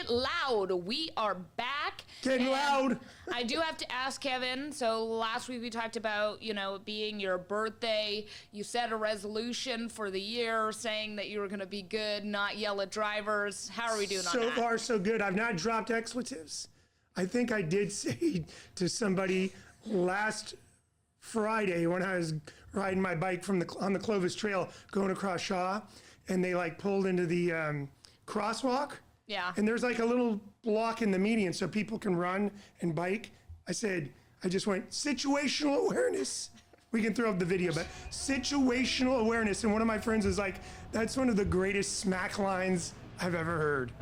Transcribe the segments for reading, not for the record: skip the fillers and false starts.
Get Loud. We are back. Getting loud. I do have to ask Kevin. So last week we talked about, it being your birthday. You set a resolution for the year saying that you were going to be good, not yell at drivers. How are we doing on that? So far, so good. I've not dropped expletives. I think I did say to somebody last Friday when I was riding my bike on the Clovis Trail going across Shaw, and they pulled into the crosswalk. Yeah. And there's a little block in the median so people can run and bike. I just went, situational awareness. We can throw up the video, but situational awareness. And one of my friends is like, that's one of the greatest smack lines I've ever heard.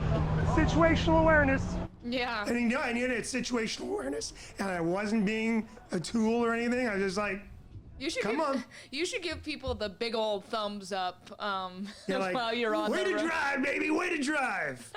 Situational awareness. Yeah. And I knew it's situational awareness. And I wasn't being a tool or anything. I was just like, come on. You should give people the big old thumbs up while you're on way the road. Way to drive, baby. Way to drive.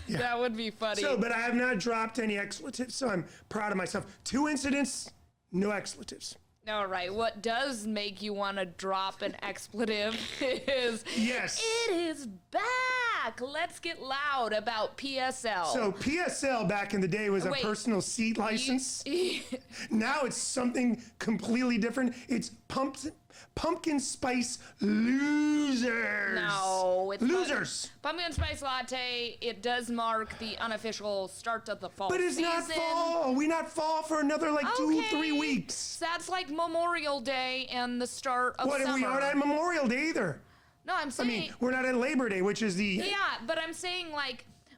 Yeah. That would be funny. But I have not dropped any expletives, so I'm proud of myself. 2 incidents, no expletives. All right. What does make you want to drop an expletive is yes, it is back. Let's get loud about PSL. So PSL back in the day was a personal seat license. Now it's something completely different. It's pumpkin spice losers. No, it's losers. Pumpkin spice latte. It does mark the unofficial start of the fall But it's season. not fall. We not fall for another 2-3 weeks. That's like Memorial Day and the start of summer. We aren't at Memorial Day either. No, I'm saying. we're not at Labor Day, which is the. Yeah, but I'm saying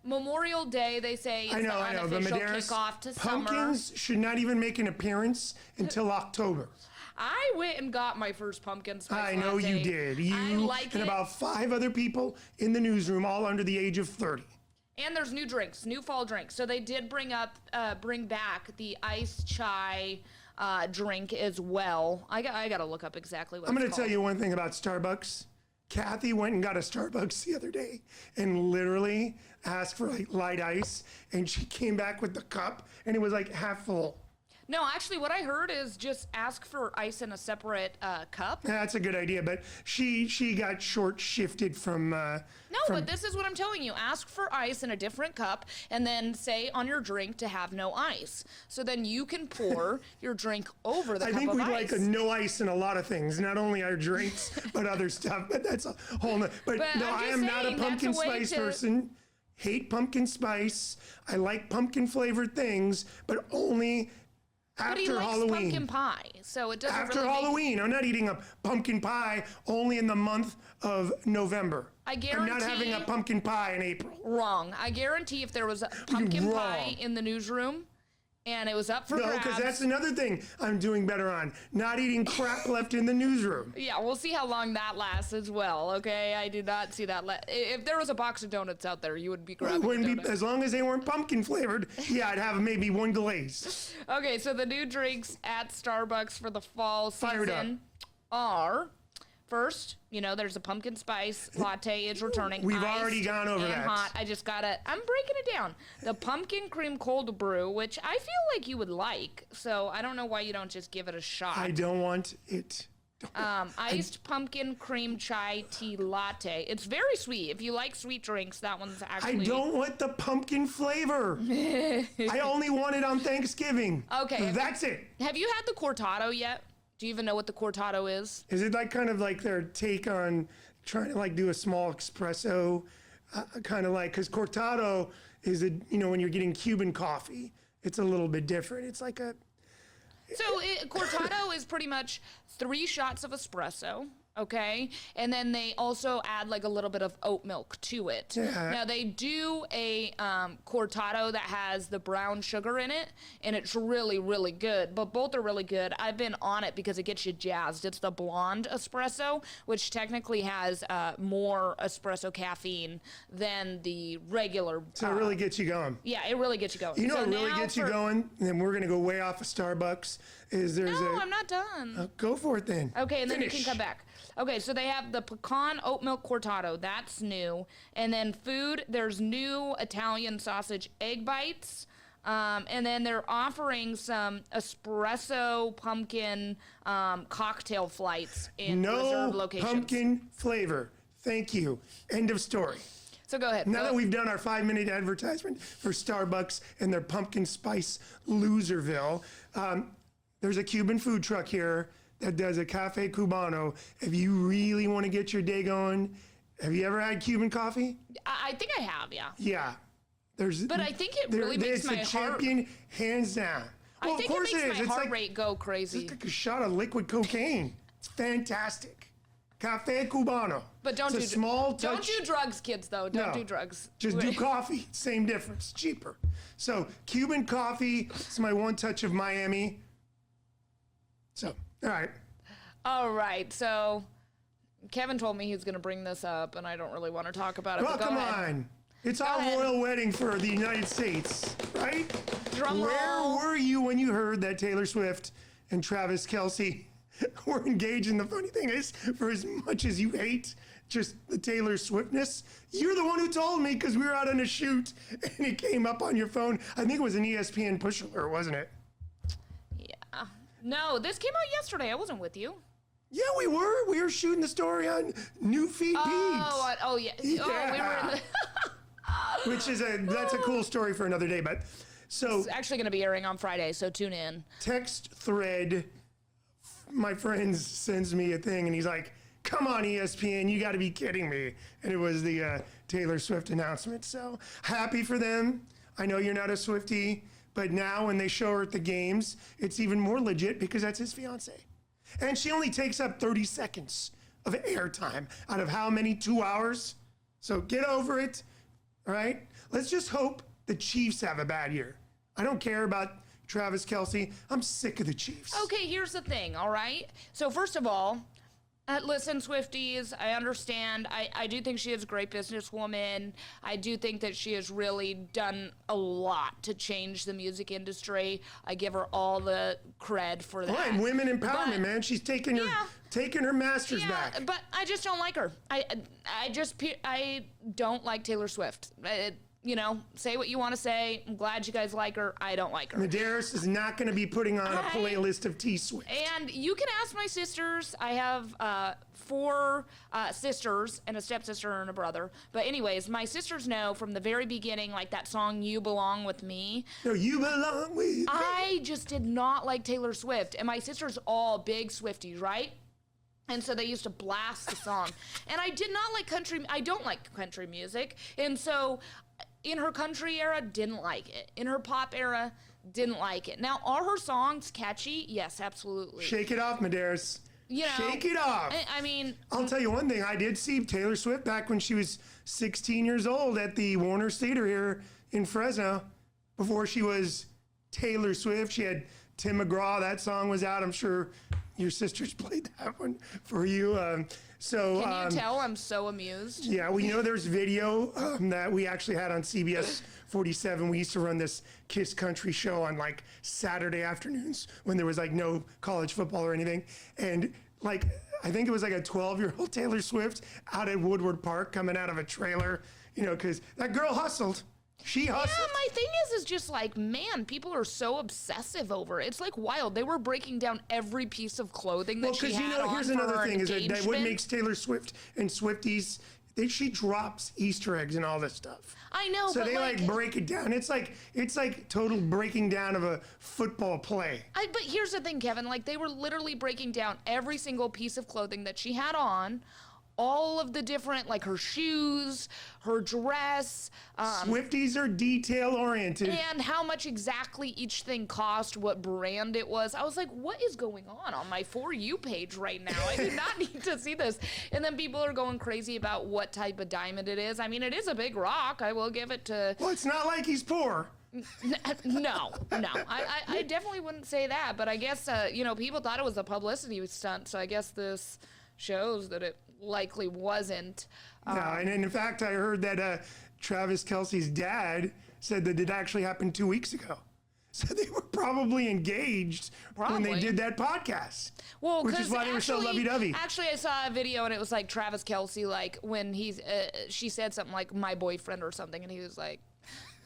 Memorial Day, they say it's the unofficial kickoff to summer. Pumpkins should not even make an appearance until October. I went and got my first pumpkin spice latte. I know you did. You and about 5 other people in the newsroom, all under the age of 30. And there's new drinks, new fall drinks. So they did bring back the iced chai drink as well. I got to look up exactly what I'm it's going to tell you one thing about Starbucks. Kathy went and got a Starbucks the other day and literally asked for light ice, and she came back with the cup and it was half full. No, actually, what I heard is just ask for ice in a separate cup. Yeah, that's a good idea, but she got short-shifted from... but this is what I'm telling you. Ask for ice in a different cup, and then say on your drink to have no ice. So then you can pour your drink over the cup of ice. I think we'd like a no ice in a lot of things, not only our drinks, but other stuff. But that's a whole nother... But no, I am not a pumpkin spice person. Hate pumpkin spice. I like pumpkin-flavored things, but only... But he likes pumpkin pie, so it doesn't After Halloween. I'm not eating a pumpkin pie only in the month of November. I guarantee... I'm not having a pumpkin pie in April. Wrong. I guarantee if there was a pumpkin pie in the newsroom and it was up for grabs... No, because that's another thing I'm doing better on. Not eating crap left in the newsroom. Yeah, we'll see how long that lasts as well, okay? I did not see that. If there was a box of donuts out there, you would be grabbing as long as they weren't pumpkin flavored, yeah, I'd have maybe one glaze. Okay, so the new drinks at Starbucks for the fall season are... First, there's a pumpkin spice latte is returning. We've already gone over that. Hot. I'm breaking it down. The pumpkin cream cold brew, which I feel like you would like. So I don't know why you don't just give it a shot. I don't want it. Iced pumpkin cream chai tea latte. It's very sweet. If you like sweet drinks, that one's actually... I don't want the pumpkin flavor. I only want it on Thanksgiving. Okay. That's it. Have you had the cortado yet? Do you even know what the cortado is? Is it kind of like their take on trying to do a small espresso? Because cortado is when you're getting Cuban coffee, it's a little bit different. It's like a... So cortado is pretty much 3 shots of espresso, okay? And then they also add a little bit of oat milk to it. Yeah. Now they do a cortado that has the brown sugar in it, and it's really, really good. But both are really good. I've been on it because it gets you jazzed. It's the blonde espresso, which technically has more espresso caffeine than the regular. So it really gets you going. Yeah, it really gets you going. What really gets you going, and we're going to go way off of Starbucks, is I'm not done. Go for it then. Okay, and then you can come back. Okay, so they have the pecan oat milk cortado. That's new. And then food, there's new Italian sausage egg bites. And then they're offering some espresso pumpkin cocktail flights in reserved locations. No pumpkin flavor. Thank you. End of story. So go ahead. Now that we've done our 5-minute advertisement for Starbucks and their pumpkin spice Loserville, there's a Cuban food truck here that does a cafe cubano. If you really want to get your day going, have you ever had Cuban coffee? I think I have, yeah. Yeah. But I think it really makes my It's heart... the champion, hands down. Well, I think of course it makes my is. heart It's rate go crazy. like a shot of liquid cocaine. It's fantastic. Cafe Cubano. But don't it's do a small don't touch. do drugs, kids. Though don't No. do drugs. Just do coffee. Same difference. Cheaper. So Cuban coffee is my one touch of Miami. So all right. All right. So Kevin told me he was going to bring this up, and I don't really want to talk about it. Well, but go come ahead. on. It's our ahead. royal wedding for the United States, right? Drum Where roll. were you when you heard that Taylor Swift and Travis Kelce were engaged? And the funny thing is, for as much as you hate just the Taylor Swiftness, you're the one who told me because we were out on a shoot and it came up on your phone. I think it was an ESPN push alert, wasn't it? Yeah. No, this came out yesterday. I wasn't with you. Yeah, we were. We were shooting the story on New Feed Oh, Peeps. oh yeah. Oh, we were in the... Which is that's a cool story for another day. But so It's actually going to be airing on Friday, so tune in. text thread, my friend sends me a thing and he's like, come on ESPN, you got to be kidding me. And it was the Taylor Swift announcement. So happy for them. I know you're not a Swiftie, but now when they show her at the games, it's even more legit because that's his fiance. And she only takes up 30 seconds of airtime out of how many? 2 hours? So get over it, all right? Let's just hope the Chiefs have a bad year. I don't care about Travis Kelce. I'm sick of the Chiefs. Okay, here's the thing, all right? So first of all, listen, Swifties, I understand. I do think she is a great businesswoman. I do think that she has really done a lot to change the music industry. I give her all the cred for that. Right, women empowerment, But- man. She's taking her masters Yeah, back. but I just don't like her. I don't like Taylor Swift. You know, say what you want to say. I'm glad you guys like her. I don't like her. Medeiros is not going to be putting on a playlist of T-Swift. And you can ask my sisters. I have 4 sisters and a stepsister and a brother. But anyways, my sisters know from the very beginning, like that song "You Belong with Me." No, you belong with me. I just did not like Taylor Swift, and my sisters all big Swifties, right? And so they used to blast the song. And I did not like country. I don't like country music, and so in her country era, didn't like it. In her pop era, didn't like it. Now, are her songs catchy? Yes, absolutely. Shake it off, Medeiros. You know, Shake it off. I mean, I'll tell you one thing. I did see Taylor Swift back when she was 16 years old at the Warner Theater here in Fresno. Before she was Taylor Swift, she had Tim McGraw. That song was out. I'm sure your sisters played that one for you. can you tell I'm so amused? Yeah, well, you know, there's video that we actually had on CBS47. We used to run this Kiss Country show on like Saturday afternoons when there was like no college football or anything. And like, I think it was like a 12-year-old Taylor Swift out at Woodward Park coming out of a trailer, you know, because that girl hustled. She hustled. Yeah, my thing is just like, man, people are so obsessive over it. It's like wild. They were breaking down every piece of clothing that she had on here's for another her thing: is that what engagement. makes Taylor Swift and Swifties, she drops Easter eggs and all this stuff. I know, So but they like break it down. It's like total breaking down of a football play. But here's the thing, Kevin. Like, they were literally breaking down every single piece of clothing that she had on, all of the different, like her shoes, her dress, Swifties are detail oriented. and how much exactly each thing cost, what brand it was. I was like, what is going on my For You page right now? I do not need to see this. And then people are going crazy about what type of diamond it is. I mean, it is a big rock. I will give it to... Well, it's not like he's poor. No. I definitely wouldn't say that. But I guess, you know, people thought it was a publicity stunt. So I guess this shows that it likely wasn't. No, and in fact, I heard that Travis Kelce's dad said that it actually happened 2 weeks ago. So they were probably engaged when they Probably. did that podcast. Well, which is why they were so lovey-dovey. Actually, I saw a video and it was like Travis Kelce, like when she said something like "my boyfriend" or something, and he was like,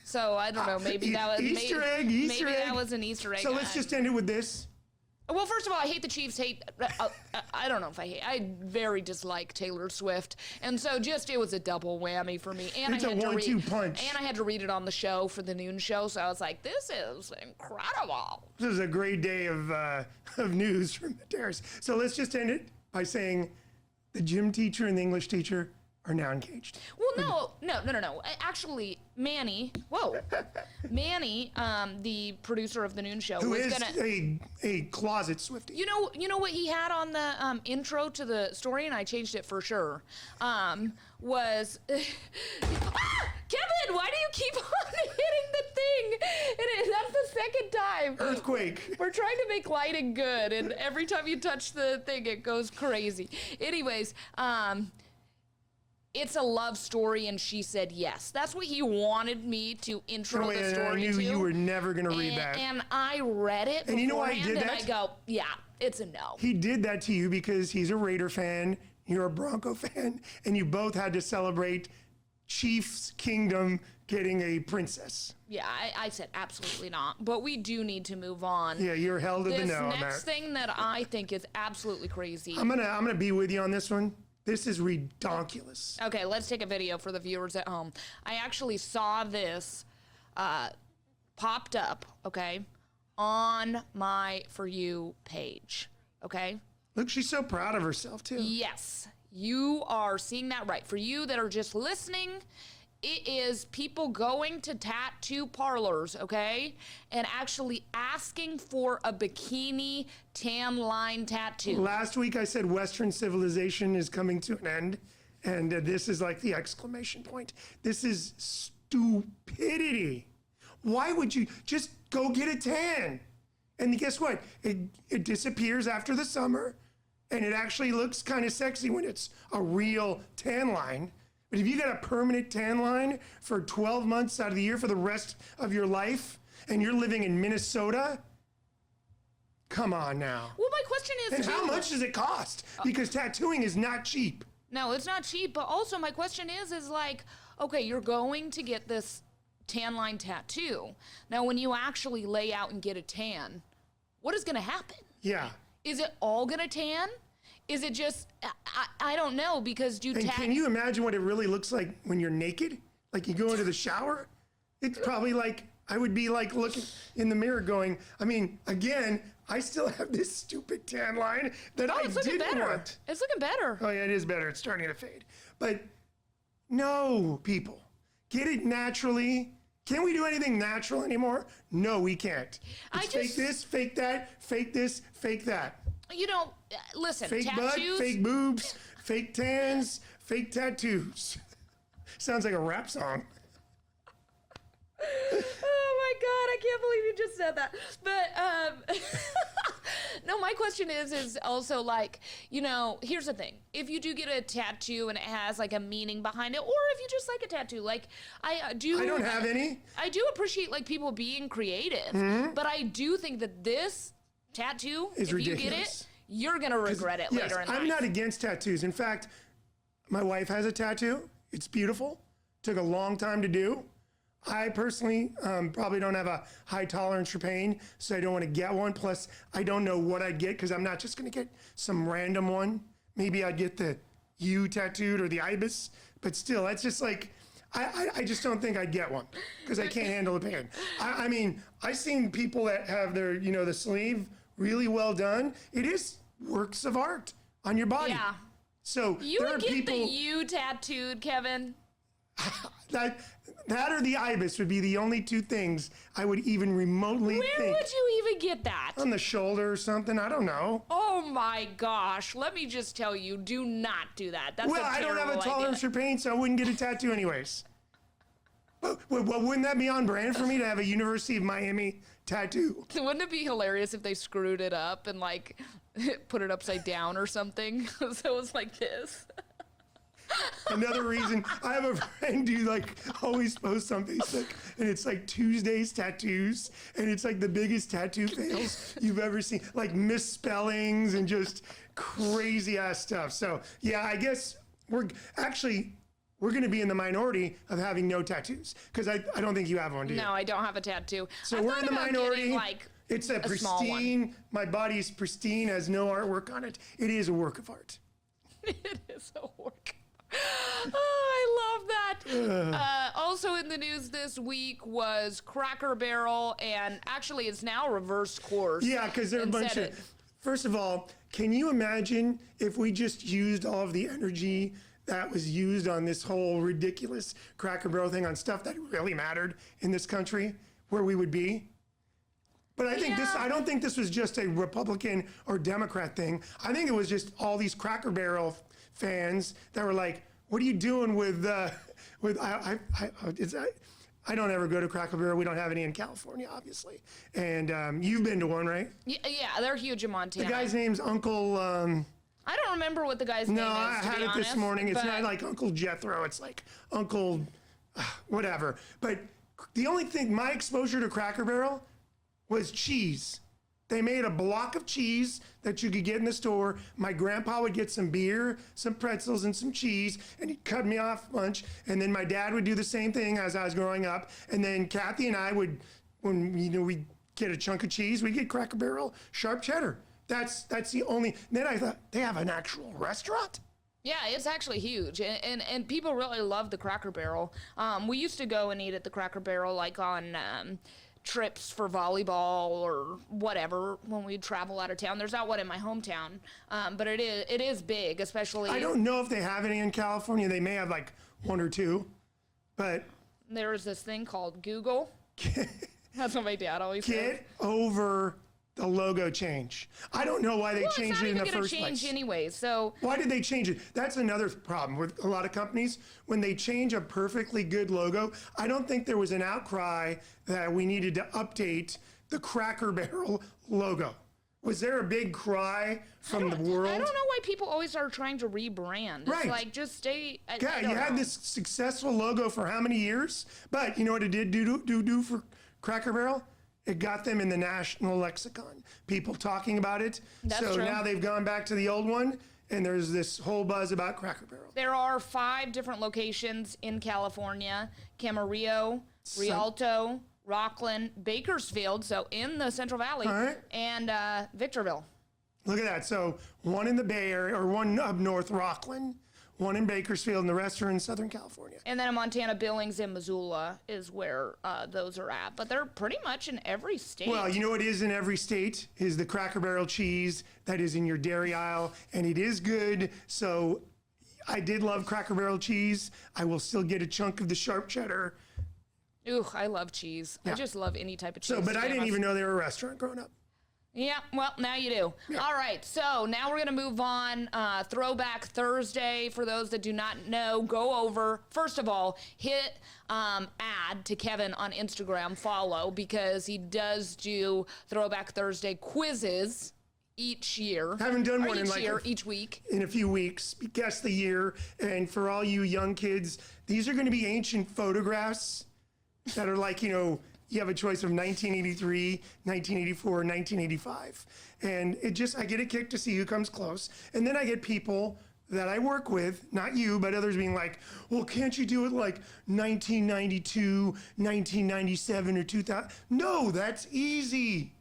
so I don't know, maybe that was Easter egg. maybe that was an Easter egg. So let's just end it with this. Well, first of all, I hate the Chiefs. I don't know if I very dislike Taylor Swift, and so it was a double whammy for me. And It's I had a 1-2 punch. And I had to read it on the show for the noon show, so I was like, this is incredible. This is a great day of news from the terrace. So let's just end it by saying the gym teacher and the English teacher are now engaged. Well, no. Actually, Manny, the producer of the noon show, Who is a closet Swiftie. You know what he had on the intro to the story, and I changed it for sure. Was Kevin? Why do you keep on hitting the thing? That's the second time. Earthquake. We're trying to make lighting good, and every time you touch the thing, it goes crazy. Anyways, it's a love story, and she said yes. That's what he wanted me to intro the story to. I knew you were never going to read that. And I read it and you know why he did and that? I go, yeah, it's a no. He did that to you because he's a Raider fan, you're a Bronco fan, and you both had to celebrate Chiefs Kingdom getting a princess. Yeah, I said absolutely not. But we do need to move on. Yeah, you're held to the no on that. This next thing that I think is absolutely crazy. I'm gonna be with you on this one. This is redonkulous. Okay, let's take a video for the viewers at home. I actually saw this popped up, okay, on my For You page, okay? Look, she's so proud of herself, too. Yes, you are seeing that right. For you that are just listening, it is people going to tattoo parlors, okay, and actually asking for a bikini tan line tattoo. Last week I said Western civilization is coming to an end, and this is like the exclamation point. This is stupidity. Why would you just go get a tan? And guess what? It disappears after the summer, and it actually looks kind of sexy when it's a real tan line. But if you got a permanent tan line for 12 months out of the year for the rest of your life, and you're living in Minnesota, come on now. Well, my question is, and how much does it cost? Because tattooing is not cheap. No, it's not cheap. But also, my question is like, okay, you're going to get this tan line tattoo. Now, when you actually lay out and get a tan, what is going to happen? Yeah. Is it all going to tan? Is it just, I don't know, because can you imagine what it really looks like when you're naked? Like you go into the shower? It's probably like, I would be like looking in the mirror going, I mean, again, I still have this stupid tan line that I didn't want. It's looking better. Oh yeah, it is better. It's starting to fade. But no, people, get it naturally. Can we do anything natural anymore? No, we can't. It's fake this, fake that, fake this, fake that. You know, listen, fake tattoos. Butt, fake boobs, fake tans, fake tattoos. Sounds like a rap song. Oh my God, I can't believe you just said that. But, no, my question is also like, you know, here's the thing. If you do get a tattoo and it has like a meaning behind it, or if you just like a tattoo, like I don't have any. I do appreciate like people being creative, but I do think that this tattoo, is if ridiculous. You get it, you're going to regret it later in life. I'm not against tattoos. In fact, my wife has a tattoo. It's beautiful. Took a long time to do. I personally probably don't have a high tolerance for pain, so I don't want to get one. Plus, I don't know what I'd get because I'm not just going to get some random one. Maybe I'd get the U tattooed or the ibis, but still, that's just like, I just don't think I'd get one because I can't handle the pain. I mean, I've seen people that have their, you know, the sleeve really well done. It is works of art on your body. Yeah. So you there would are get people, the U tattooed, Kevin. That or the ibis would be the only two things I would even remotely think. Where would you even get that? On the shoulder or something, I don't know. Oh my gosh, let me just tell you, do not do that. That's well, I don't have a tolerance for pain, so I wouldn't get a tattoo anyways. But wouldn't that be on brand for me to have a University of Miami tattoo? Wouldn't it be hilarious if they screwed it up and like put it upside down or something? So it was like this. Another reason, I have a friend who like always posts on Facebook, and it's like Tuesday's tattoos, and it's like the biggest tattoo fails you've ever seen, like misspellings and just crazy ass stuff. So yeah, I guess we're going to be in the minority of having no tattoos because I don't think you have one, do you? No, I don't have a tattoo. So we're in the minority. It's a small one. pristine, my body's pristine, has no artwork on it. It is a work of art. It is a work. Oh, I love that. Also in the news this week was Cracker Barrel, and actually it's now reverse course. Yeah, because there are a bunch of, first of all, can you imagine if we just used all of the energy that was used on this whole ridiculous Cracker Barrel thing on stuff that really mattered in this country, where we would be? But I think I don't think this was just a Republican or Democrat thing. I think it was just all these Cracker Barrel fans that were like, what are you doing with I don't ever go to Cracker Barrel. We don't have any in California, obviously. And you've been to one, right? Yeah, they're huge in Montana. The guy's name's Uncle... I don't remember what the guy's name is, No, I had it this morning. It's not like Uncle Jethro. It's like Uncle whatever. But the only thing, my exposure to Cracker Barrel was cheese. They made a block of cheese that you could get in the store. My grandpa would get some beer, some pretzels, and some cheese, and he'd cut me off lunch. And then my dad would do the same thing as I was growing up. And then Kathy and I would, when we'd get a chunk of cheese, we'd get Cracker Barrel sharp cheddar. That's the only. Then I thought, they have an actual restaurant? Yeah, it's actually huge, and people really love the Cracker Barrel. We used to go and eat at the Cracker Barrel like on trips for volleyball or whatever when we'd travel out of town. There's not one in my hometown, but it is big, especially. I don't know if they have any in California. They may have like one or two, but there's this thing called Google. That's what my dad always says. Get over the logo change. I don't know why they changed it in the first place. It's not even going to change anyway, so. Why did they change it? That's another problem with a lot of companies. When they change a perfectly good logo, I don't think there was an outcry that we needed to update the Cracker Barrel logo. Was there a big cry from the world? I don't know why people always are trying to rebrand. Right. It's like, just stay. Yeah, you had this successful logo for how many years? But you know what it did do for Cracker Barrel? It got them in the national lexicon. People talking about it. That's so true. Now they've gone back to the old one, and there's this whole buzz about Cracker Barrel. There are 5 different locations in California: Camarillo, Rialto, Rockland, Bakersfield, so in the Central Valley, and Victorville. Look at that. So one in the Bay Area, or one up north, Rockland, one in Bakersfield, and the rest are in Southern California. And then in Montana, Billings and Missoula is where those are at. But they're pretty much in every state. Well, you know what is in every state is the Cracker Barrel cheese that is in your dairy aisle, and it is good. So I did love Cracker Barrel cheese. I will still get a chunk of the sharp cheddar. Ooh, I love cheese. Yeah. I just love any type of cheese. So, but I didn't even know they were a restaurant growing up. Yeah, well, now you do. Yeah. All right, so now we're going to move on. Throwback Thursday. For those that do not know, go over. First of all, hit add to Kevin on Instagram, follow, because he does do Throwback Thursday quizzes each year. Haven't done one in each week. In a few weeks. Guess the year. And for all you young kids, these are going to be ancient photographs that are like, you have a choice of 1983, 1984, 1985. And I get a kick to see who comes close. And then I get people that I work with, not you, but others being like, well, can't you do it like 1992, 1997, or 2000? No, that's easy.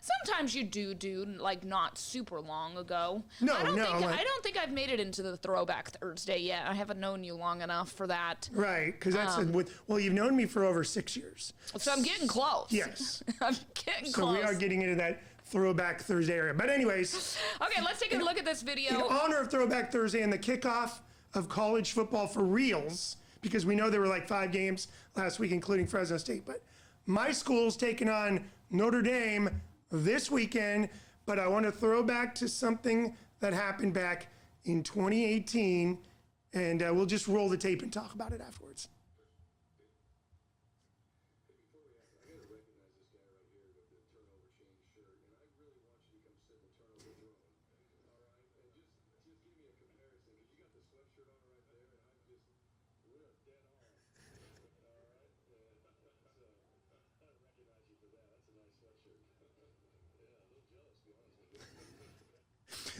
Sometimes you do like not super long ago. I don't think I've made it into the Throwback Thursday yet. I haven't known you long enough for that. Right, because that's you've known me for over 6 years. So I'm getting close. Yes. I'm getting close. So we are getting into that Throwback Thursday area. But anyways. Okay, let's take a look at this video. In honor of Throwback Thursday and the kickoff of college football for reals, because we know there were like 5 games last week, including Fresno State. But my school's taking on Notre Dame this weekend, but I want to throw back to something that happened back in 2018, and we'll just roll the tape and talk about it afterwards.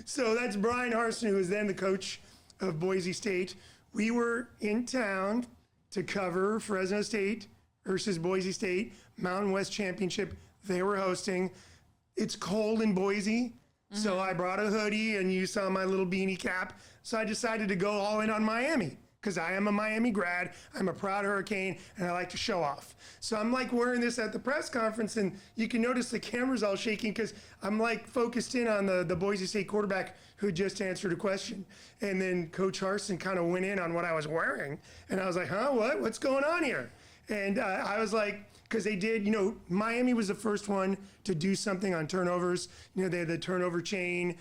So that's Brian Harsin, who was then the coach of Boise State. We were in town to cover Fresno State versus Boise State Mountain West Championship They were hosting. It's cold in Boise, so I brought a hoodie, and you saw my little beanie cap. So I decided to go all in on Miami because I am a Miami grad. I'm a proud Hurricane, and I like to show off. So I'm like wearing this at the press conference, and you can notice the camera's all shaking because I'm like focused in on the Boise State quarterback who just answered a question. And then Coach Harsin kind of went in on what I was wearing, and I was like, huh, what's going on here? And I was like, because they did, Miami was the first one to do something on turnovers. They had the turnover chain.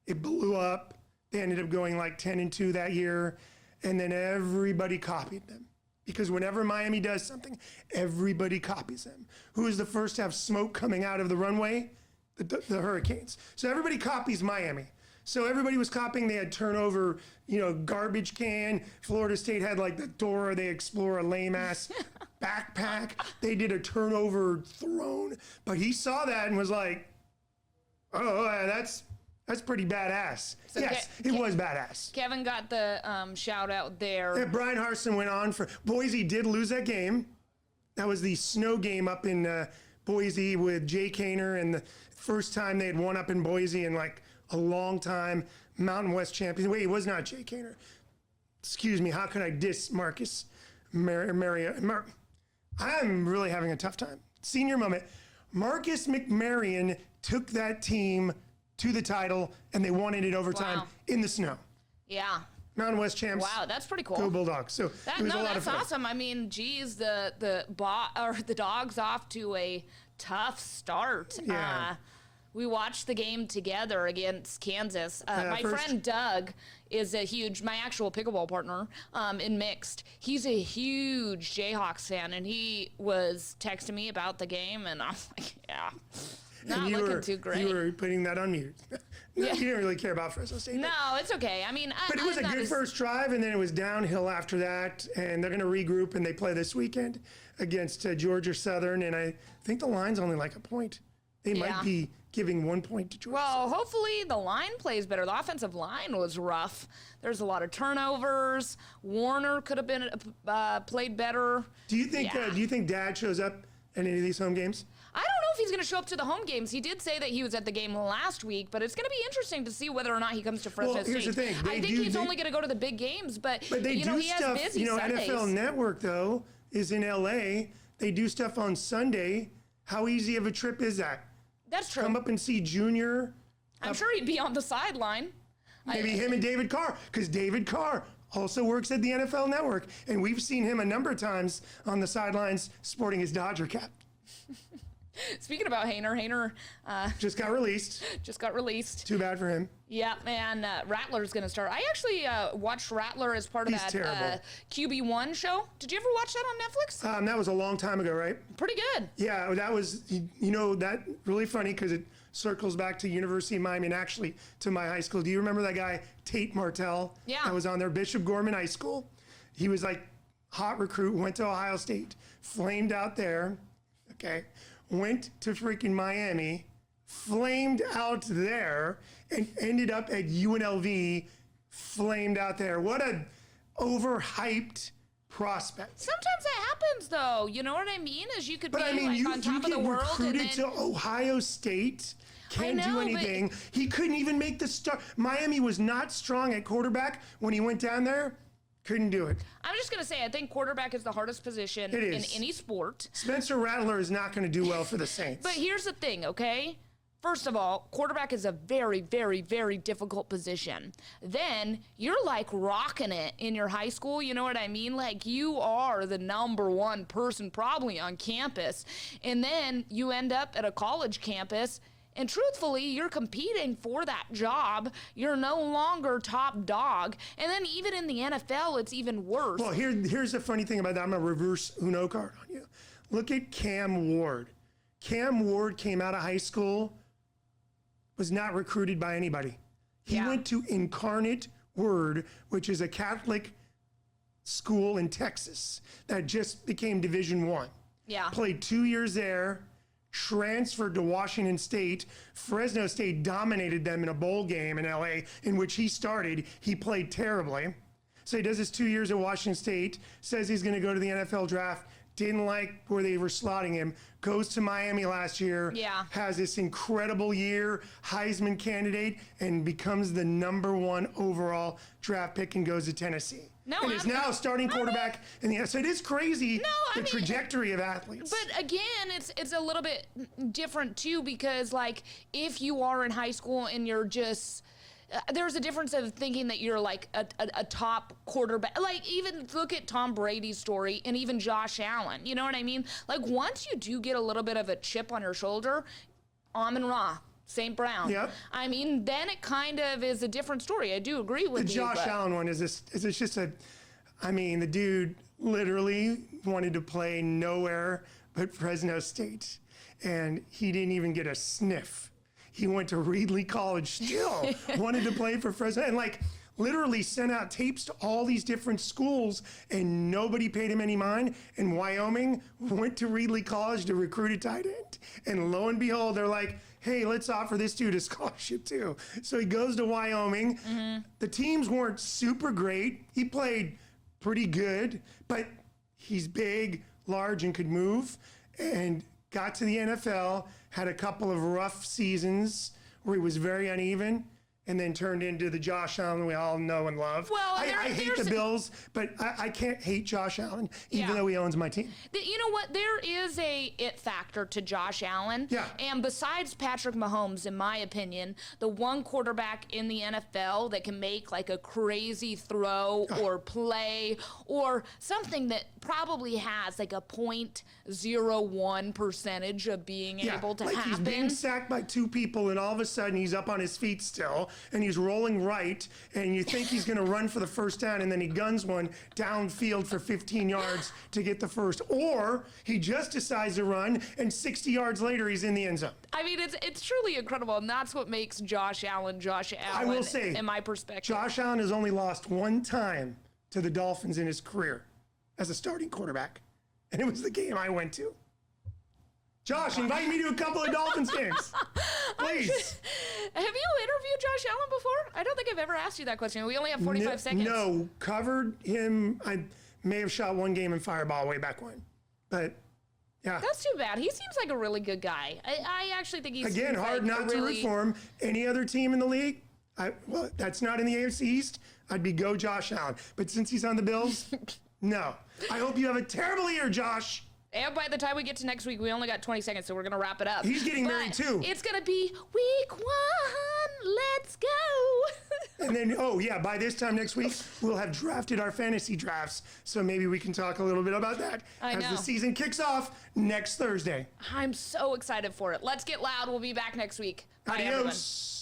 It blew up. They ended up going like 10-2 that year. And then everybody copied them. Because whenever Miami does something, everybody copies them. Who is the first to have smoke coming out of the runway? The Hurricanes. So everybody copies Miami. So everybody was copying. They had turnover, garbage can. Florida State had like the Dora the Explorer lame ass backpack. They did a turnover throne. But he saw that and was like, oh, that's pretty badass. So yes, it was badass. Kevin got the shout out there. Yeah, Brian Harsin went on for Boise did lose that game. That was the snow game up in Boise with Jay Kaner, and the first time they had won up in Boise in like a long time. Mountain West champion. Wait, it was not Jay Kaner. Excuse me. How could I diss Marcus Marion? I'm really having a tough time. Senior moment. Marcus McMarion took that team to the title, and they won it in overtime in the snow. Yeah. Mountain West champs. Wow, that's pretty cool. Go Bulldogs. So it was a lot of fun. That's awesome. I mean, geez, the Dogs off to a tough start. Yeah. We watched the game together against Kansas. My friend Doug is my actual pickleball partner in mixed. He's a huge Jayhawks fan, and he was texting me about the game, and I was like, yeah. Not looking too great. You were putting that on mute. You didn't really care about Fresno State. No, it's okay. I mean, but it was a good first drive, and then it was downhill after that. And they're going to regroup, and they play this weekend against Georgia Southern. And I think the line's only like a point. They might be giving 1 point to Georgia. Well, hopefully the line plays better. The offensive line was rough. There's a lot of turnovers. Warner could have been played better. Do you think Dad shows up at any of these home games? I don't know if he's going to show up to the home games. He did say that he was at the game last week, but it's going to be interesting to see whether or not he comes to Fresno State. Here's the thing. I think he's only going to go to the big games, but they do he stuff. has busy Sundays. NFL Network though is in LA. They do stuff on Sunday. How easy of a trip is that? That's true. Come up and see Junior. I'm sure he'd be on the sideline. Maybe him and David Carr, because David Carr also works at the NFL Network, and we've seen him a number of times on the sidelines sporting his Dodger cap. Speaking about Hainer just got released. Too bad for him. Yeah, man, Rattler's going to start. I actually watched Rattler as part of that QB1 show. Did you ever watch that on Netflix? That was a long time ago, right? Pretty good. Yeah, that was, that really funny because it circles back to University of Miami and actually to my high school. Do you remember that guy, Tate Martell? Yeah. That was on there, Bishop Gorman High School. He was like hot recruit, went to Ohio State, flamed out there, okay? Went to freaking Miami, flamed out there, and ended up at UNLV, flamed out there. What a overhyped prospect. Sometimes that happens, though. You know what I mean? As you could be on top of the world. Recruited to Ohio State, can't do anything. He couldn't even make the start. Miami was not strong at quarterback when he went down there. Couldn't do it. I'm just going to say, I think quarterback is the hardest position in any sport. Spencer Rattler is not going to do well for the Saints. But here's the thing, okay? First of all, quarterback is a very, very, very difficult position. Then you're like rocking it in your high school. You know what I mean? Like you are the number one person probably on campus. And then you end up at a college campus. And truthfully, you're competing for that job. You're no longer top dog. And then even in the NFL, it's even worse. Well, here's the funny thing about that. I'm going to reverse Uno card on you. Look at Cam Ward. Cam Ward came out of high school, was not recruited by anybody. He went to Incarnate Word, which is a Catholic school in Texas that just became Division I. Yeah. Played 2 years there. Transferred to Washington State. Fresno State dominated them in a bowl game in LA in which he started. He played terribly. So he does his 2 years at Washington State, says he's going to go to the NFL draft, didn't like where they were slotting him, goes to Miami last year, Yeah. has this incredible year, Heisman candidate, and becomes the #1 overall draft pick and goes to Tennessee. No, and is now starting quarterback in the. So it is crazy the trajectory of athletes. But again, it's a little bit different too, because like if you are in high school and you're just there's a difference of thinking that you're like a top quarterback. Like even look at Tom Brady's story and even Josh Allen. You know what I mean? Like once you do get a little bit of a chip on your shoulder, Amon-Ra, St. Brown. Yep. I mean, then it kind of is a different story. I do agree with The you. Josh Allen one is just a. I mean, the dude literally wanted to play nowhere but Fresno State, and he didn't even get a sniff. He went to Reedley College, still wanted to play for Fresno, and like literally sent out tapes to all these different schools, and nobody paid him any mind. And Wyoming went to Reedley College to recruit a tight end, and lo and behold, they're like, hey, let's offer this dude a scholarship too. So he goes to Wyoming. The teams weren't super great. He played pretty good, but he's big, large, and could move, and got to the NFL, had a couple of rough seasons where he was very uneven, and then turned into the Josh Allen we all know and love. Well, I hate the Bills, but I can't hate Josh Allen, even though he owns my team. You know what? There is a it factor to Josh Allen. Yeah. And besides Patrick Mahomes, in my opinion, the one quarterback in the NFL that can make like a crazy throw or play or something that probably has like a 0.01 percentage of being able to happen. He's being sacked by 2 people, and all of a sudden he's up on his feet still, and he's rolling right, and you think he's going to run for the first down, and then he guns one downfield for 15 yards to get the first. Or he just decides to run, and 60 yards later he's in the end zone. I mean, it's truly incredible, and that's what makes Josh Allen, I will say, in my perspective. Josh Allen has only lost 1 time to the Dolphins in his career as a starting quarterback, and it was the game I went to. Josh, invite me to a couple of Dolphins games, please. Have you interviewed Josh Allen before? I don't think I've ever asked you that question. We only have 45 seconds. No, covered him. I may have shot 1 game in Fireball way back when, but yeah. That's too bad. He seems like a really good guy. I actually think he's Again, hard like not to root for him. Any other team in the league? Well, that's not in the AFC East. I'd be go Josh Allen. But since he's on the Bills, no. I hope you have a terrible year, Josh. And by the time we get to next week, we only got 20 seconds, so we're going to wrap it up. He's getting married too. It's going to be week 1. Let's go. And then, by this time next week, we'll have drafted our fantasy drafts. So maybe we can talk a little bit about that as the season kicks off next Thursday. I'm so excited for it. Let's get loud. We'll be back next week. Bye, everyone. Adios.